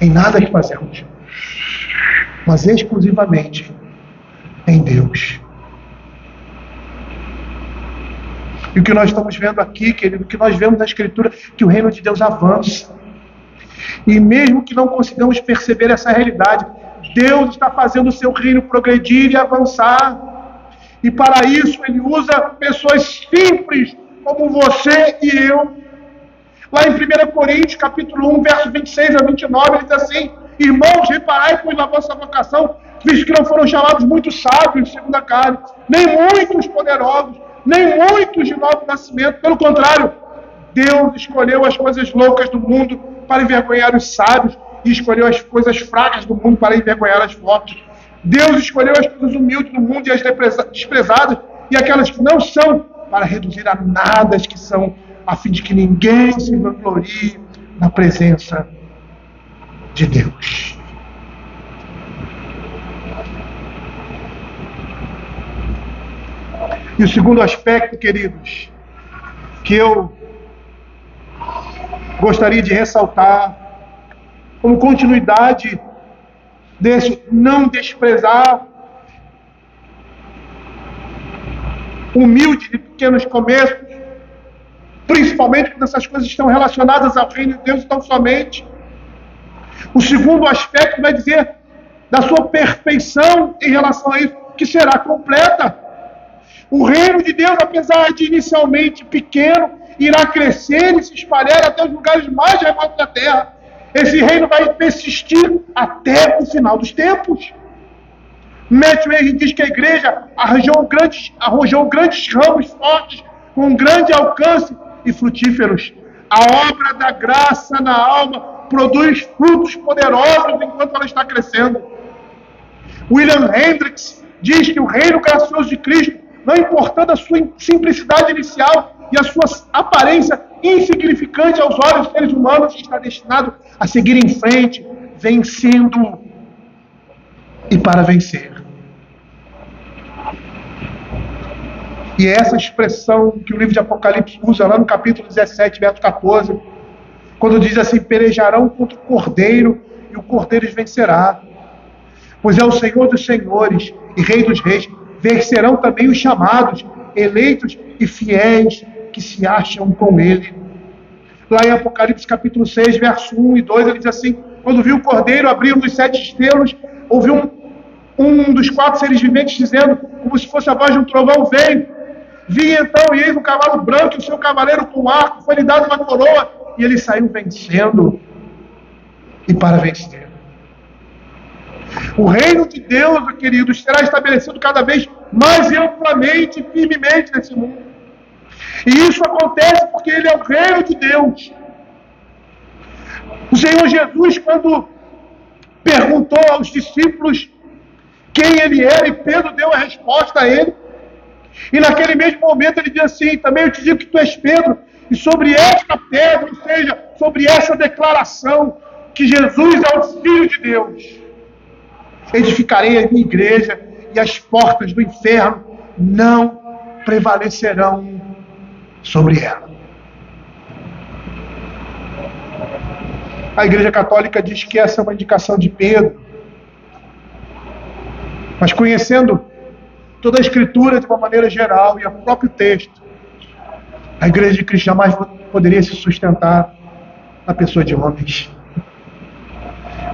em nada que fazemos, mas exclusivamente em Deus. E o que nós estamos vendo aqui, querido, o que nós vemos na Escritura, que o reino de Deus avança. E mesmo que não consigamos perceber essa realidade, Deus está fazendo o seu reino progredir e avançar. E para isso Ele usa pessoas simples, como você e eu. Lá em 1 Coríntios, capítulo 1, versos 26 a 29, ele diz assim: irmãos, reparai, pois, na vossa vocação, visto que não foram chamados muitos sábios, segundo a carne, nem muitos poderosos, nem muitos de novo nascimento. Pelo contrário, Deus escolheu as coisas loucas do mundo para envergonhar os sábios, e escolheu as coisas fracas do mundo para envergonhar as fortes. Deus escolheu as coisas humildes do mundo e as desprezadas, e aquelas que não são, para reduzir a nada as que são, a fim de que ninguém se vanglorie na presença de Deus. E o segundo aspecto, queridos, que eu gostaria de ressaltar, como continuidade desse não desprezar, humilde de pequenos começos, principalmente quando essas coisas estão relacionadas ao reino de Deus tão somente. O segundo aspecto vai dizer da sua perfeição em relação a isso, que será completa. O reino de Deus, apesar de inicialmente pequeno, irá crescer e se espalhar até os lugares mais remotos da terra. Esse reino vai persistir até o final dos tempos. Matthew Henry diz que a igreja arrojou grandes ramos fortes, com grande alcance e frutíferos. A obra da graça na alma produz frutos poderosos enquanto ela está crescendo. William Hendricks diz que o reino gracioso de Cristo, não importando a sua simplicidade inicial e a sua aparência insignificante aos olhos dos seres humanos, está destinado a seguir em frente, vencendo e para vencer. E é essa expressão que o livro de Apocalipse usa lá no capítulo 17, verso 14, quando diz assim: pelejarão contra o Cordeiro e o Cordeiro os vencerá. Pois é o Senhor dos senhores e Rei dos reis. Vencerão também os chamados, eleitos e fiéis que se acham com ele. Lá em Apocalipse capítulo 6, verso 1 e 2, ele diz assim: quando viu o Cordeiro abrir um dos 7 estelos, ouviu um dos 4 seres viventes dizendo, como se fosse a voz de um trovão: vem. Vi então, e eis um cavalo branco, e o seu cavaleiro com arco, foi-lhe dado uma coroa, e ele saiu vencendo e para vencer. O reino de Deus, queridos, será estabelecido cada vez mais amplamente e firmemente nesse mundo. E isso acontece porque ele é o reino de Deus. O Senhor Jesus, quando perguntou aos discípulos quem ele era, e Pedro deu a resposta a ele, e naquele mesmo momento ele diz assim: também eu te digo que tu és Pedro, e sobre esta pedra, ou seja, sobre essa declaração que Jesus é o Filho de Deus, edificarei a minha igreja, e as portas do inferno não prevalecerão sobre ela. A Igreja Católica diz que essa é uma indicação de Pedro, mas conhecendo toda a Escritura de uma maneira geral e o próprio texto, a igreja de Cristo jamais poderia se sustentar na pessoa de homens.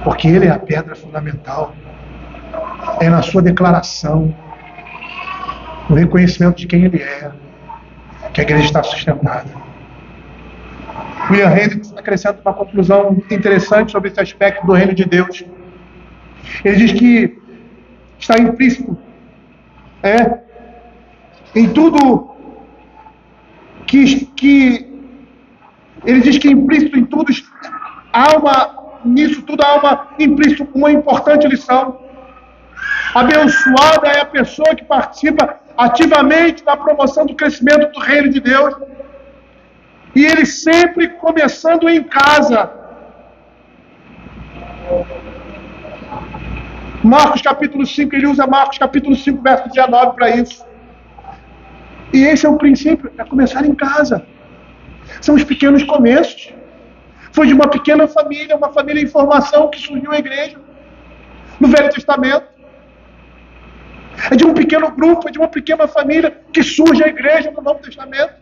Porque Ele é a pedra fundamental. É na sua declaração, no reconhecimento de quem Ele é, que a igreja está sustentada. William Hendricks acrescenta uma conclusão interessante sobre esse aspecto do reino de Deus. Ele diz que está implícito em tudo ele diz que implícito em tudo nisso tudo há implícito uma importante lição. Abençoada é a pessoa que participa ativamente na promoção do crescimento do reino de Deus. E ele sempre começando em casa. Marcos capítulo 5, ele usa Marcos capítulo 5, verso 19 para isso. E esse é o princípio, é começar em casa. São os pequenos começos. Foi de uma pequena família, uma família em formação que surgiu a igreja. No Velho Testamento. É de um pequeno grupo, é de uma pequena família que surge a igreja no Novo Testamento.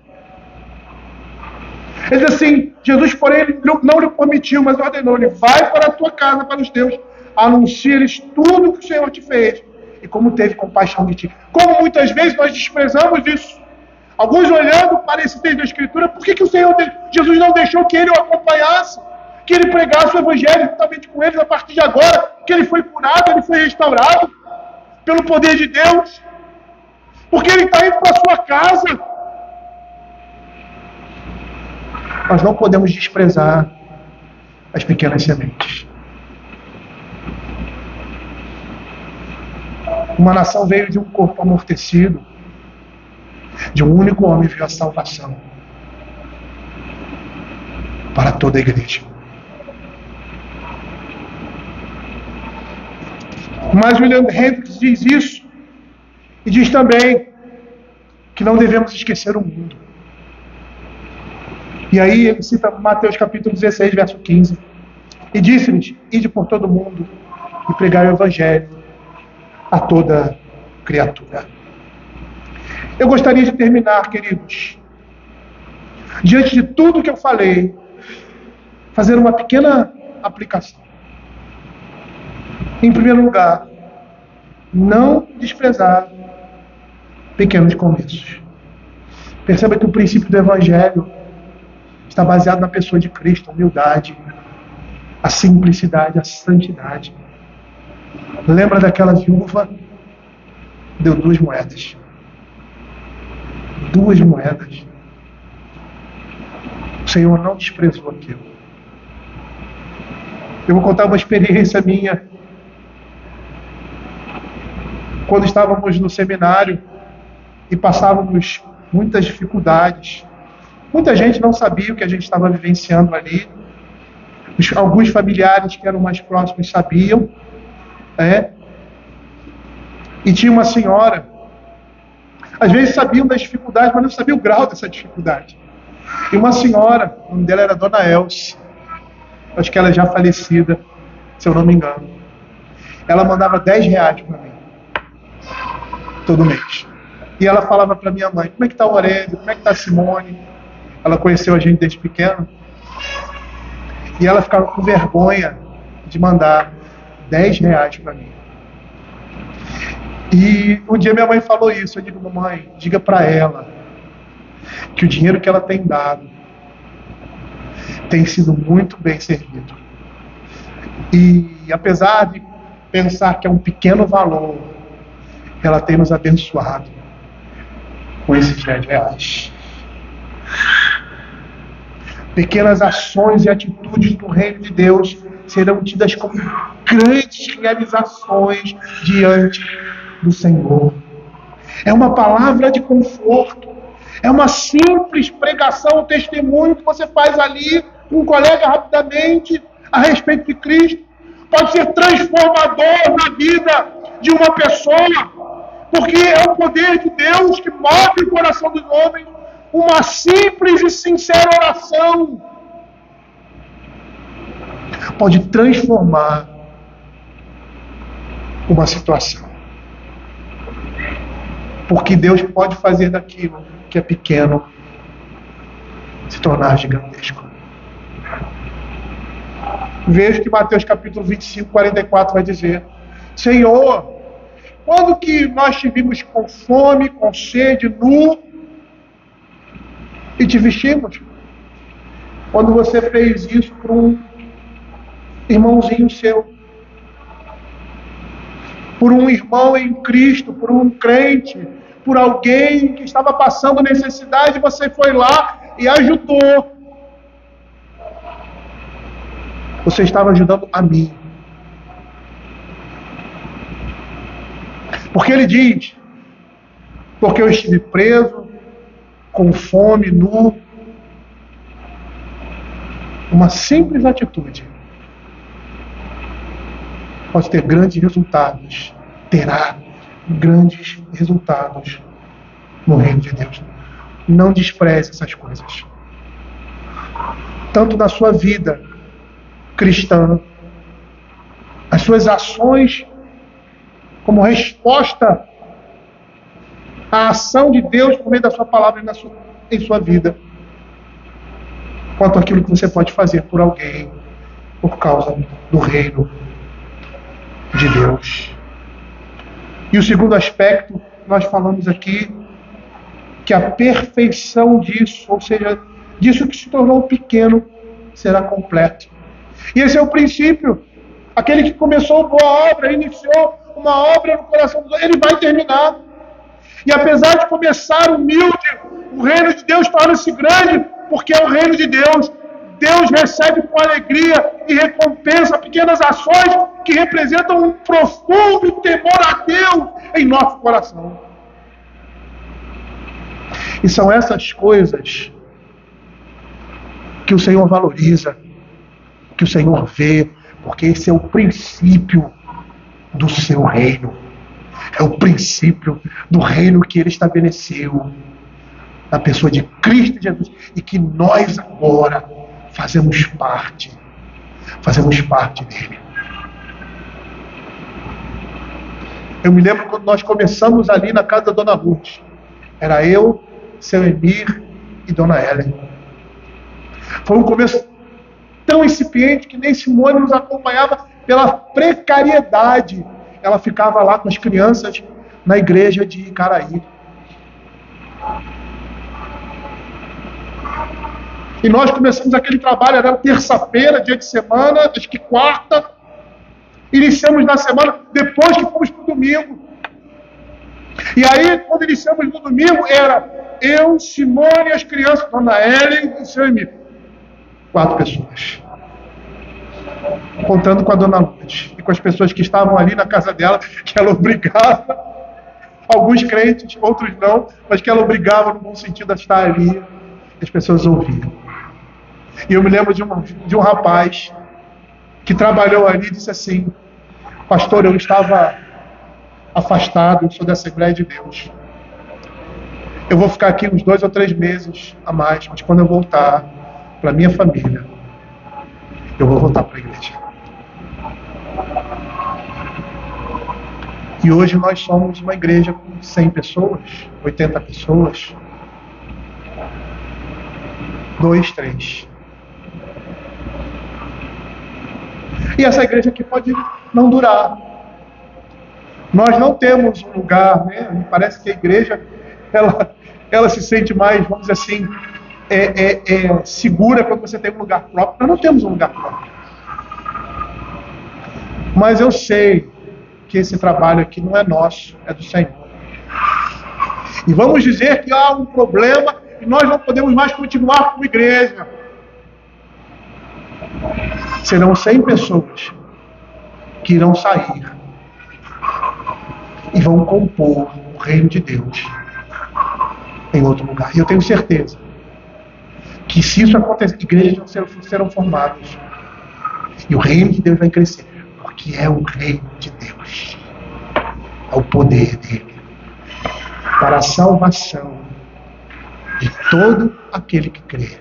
Ele diz assim, Jesus, porém, não lhe permitiu, mas ordenou-lhe, vai para a tua casa, para os teus, anuncia-lhes tudo o que o Senhor te fez, e como teve compaixão de ti. Como muitas vezes nós desprezamos isso. Alguns olhando para esse texto da Escritura, por que o Senhor, Jesus não deixou que ele o acompanhasse, que ele pregasse o Evangelho juntamente com eles a partir de agora, que ele foi curado, ele foi restaurado, pelo poder de Deus, porque ele está indo para a sua casa. Nós não podemos desprezar as pequenas sementes. Uma nação veio de um corpo amortecido, de um único homem veio a salvação para toda a igreja. Mas William Hendricks diz isso e diz também que não devemos esquecer o mundo. E aí ele cita Mateus capítulo 16, verso 15. E disse-lhes, ide por todo mundo e pregai o Evangelho a toda criatura. Eu gostaria de terminar, queridos, diante de tudo que eu falei, fazer uma pequena aplicação. Em primeiro lugar, não desprezar pequenos começos. Perceba que o princípio do Evangelho está baseado na pessoa de Cristo, a humildade, a simplicidade, a santidade. Lembra daquela viúva? Deu 2 moedas. 2 moedas. O Senhor não desprezou aquilo. Eu vou contar uma experiência minha. Quando estávamos no seminário e passávamos muitas dificuldades. Muita gente não sabia o que a gente estava vivenciando ali. Alguns familiares que eram mais próximos sabiam. E tinha uma senhora, às vezes sabiam das dificuldades, mas não sabia o grau dessa dificuldade. E uma senhora, o nome dela era Dona Elce, acho que ela é já falecida, se eu não me engano. Ela mandava R$10 para mim, todo mês. E ela falava para minha mãe, como é que está o Aurélio, como é que está a Simone? Ela conheceu a gente desde pequeno. E ela ficava com vergonha de mandar R$10 para mim. E um dia minha mãe falou isso. Eu digo, mamãe, diga para ela que o dinheiro que ela tem dado tem sido muito bem servido. E apesar de pensar que é um pequeno valor, ela tem nos abençoado com esses R$10. Pequenas ações e atitudes no reino de Deus serão tidas como grandes realizações diante do Senhor. É uma palavra de conforto. É uma simples pregação, um testemunho que você faz ali com um colega rapidamente a respeito de Cristo. Pode ser transformador na vida de uma pessoa, porque é o poder de Deus que move o coração dos homens. Uma simples e sincera oração pode transformar uma situação. Porque Deus pode fazer daquilo que é pequeno se tornar gigantesco. Veja que Mateus capítulo 25, 44 vai dizer: Senhor, quando que nós te vimos com fome, com sede, nu, e te vestimos? Quando você fez isso para um irmãozinho seu, por um irmão em Cristo, por um crente, por alguém que estava passando necessidade, você foi lá e ajudou. Você estava ajudando a mim. Porque ele diz: porque eu estive preso, com fome, nu. Uma simples atitude pode ter grandes resultados, terá grandes resultados no reino de Deus. Não despreze essas coisas. Tanto na sua vida cristã, as suas ações como resposta à ação de Deus por meio da sua palavra em sua vida, quanto aquilo que você pode fazer por alguém por causa do reino de Deus. E o segundo aspecto, nós falamos aqui, que a perfeição disso, ou seja, disso que se tornou pequeno, será completo. E esse é o princípio. Aquele que começou boa obra, iniciou uma obra no coração dos outros, ele vai terminar. E apesar de começar humilde, o reino de Deus torna-se grande, porque é o reino de Deus. Deus recebe com alegria e recompensa pequenas ações que representam um profundo temor a Deus em nosso coração. E são essas coisas que o Senhor valoriza, que o Senhor vê, porque esse é o princípio do seu reino. É o princípio do reino que Ele estabeleceu na pessoa de Cristo Jesus, e que nós agora fazemos parte dele. Eu me lembro quando nós começamos ali na casa da Dona Lourdes. Era eu, seu Emir e Dona Ellen. Foi um começo tão incipiente que nem Simone nos acompanhava pela precariedade. Ela ficava lá com as crianças na igreja de Icaraí. E nós começamos aquele trabalho, era terça-feira, dia de semana, acho que quarta. Iniciamos na semana, depois que fomos para o domingo. E aí, quando iniciamos no domingo, era eu, Simone, as crianças, Dona Ellen e o seu Emílio. 4 pessoas. Contando com a Dona Lourdes. E com as pessoas que estavam ali na casa dela, que ela obrigava, alguns crentes, outros não, mas que ela obrigava no bom sentido a estar ali. E as pessoas ouviam. E eu me lembro de um rapaz que trabalhou ali e disse assim: pastor, eu estava afastado, eu sou da Assembleia de Deus. Eu vou ficar aqui uns 2 ou 3 meses a mais, mas quando eu voltar para minha família, eu vou voltar para a igreja. E hoje nós somos uma igreja com 100 pessoas, 80 pessoas, 2, 3. E essa igreja aqui pode não durar. Nós não temos um lugar, né? Me parece que a igreja, ela se sente mais, vamos dizer assim, segura quando você tem um lugar próprio. Nós não temos um lugar próprio. Mas eu sei que esse trabalho aqui não é nosso, é do Senhor. E vamos dizer que há um problema e nós não podemos mais continuar como igreja. Serão 100 pessoas que irão sair e vão compor o reino de Deus em outro lugar. E eu tenho certeza que se isso acontecer, igrejas serão formadas e o reino de Deus vai crescer, porque é o reino de Deus, é o poder dele para a salvação de todo aquele que crê,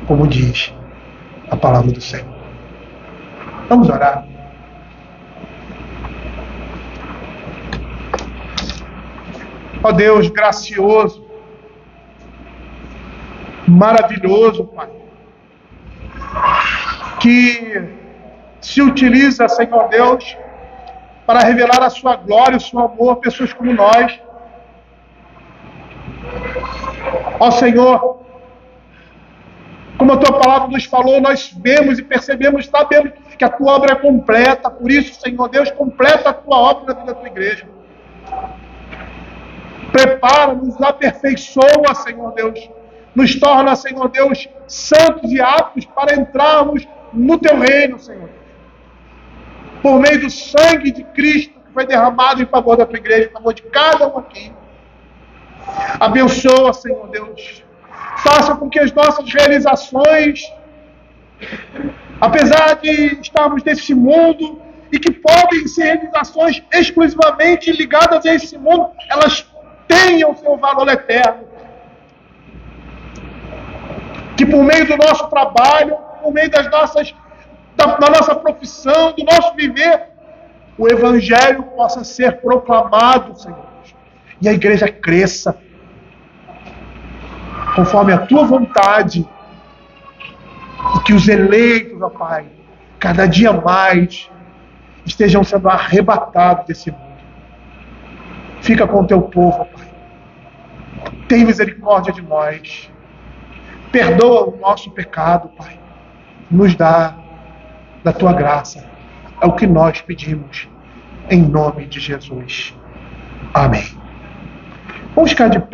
como diz a palavra do Senhor. Vamos orar. Ó Deus gracioso, maravilhoso, Pai, que se utiliza, Senhor Deus, para revelar a sua glória, o seu amor a pessoas como nós. Ó Senhor, como a Tua palavra nos falou, nós vemos e percebemos, sabemos que a Tua obra é completa. Por isso, Senhor Deus, completa a Tua obra na vida da Tua igreja. Prepara-nos, aperfeiçoa, Senhor Deus. Nos torna, Senhor Deus, santos e aptos para entrarmos no Teu reino, Senhor. Por meio do sangue de Cristo que foi derramado em favor da Tua igreja, em favor de cada um aqui. Abençoa, Senhor Deus. Faça com que as nossas realizações, apesar de estarmos nesse mundo, e que podem ser realizações exclusivamente ligadas a esse mundo, elas tenham seu valor eterno. Que por meio do nosso trabalho, por meio da nossa profissão, do nosso viver, o Evangelho possa ser proclamado, Senhor. E a igreja cresça, conforme a Tua vontade. E que os eleitos, ó Pai, cada dia mais, estejam sendo arrebatados desse mundo. Fica com o Teu povo, ó Pai. Tem misericórdia de nós. Perdoa o nosso pecado, Pai. Nos dá da Tua graça. É o que nós pedimos. Em nome de Jesus. Amém. Vamos ficar de pé.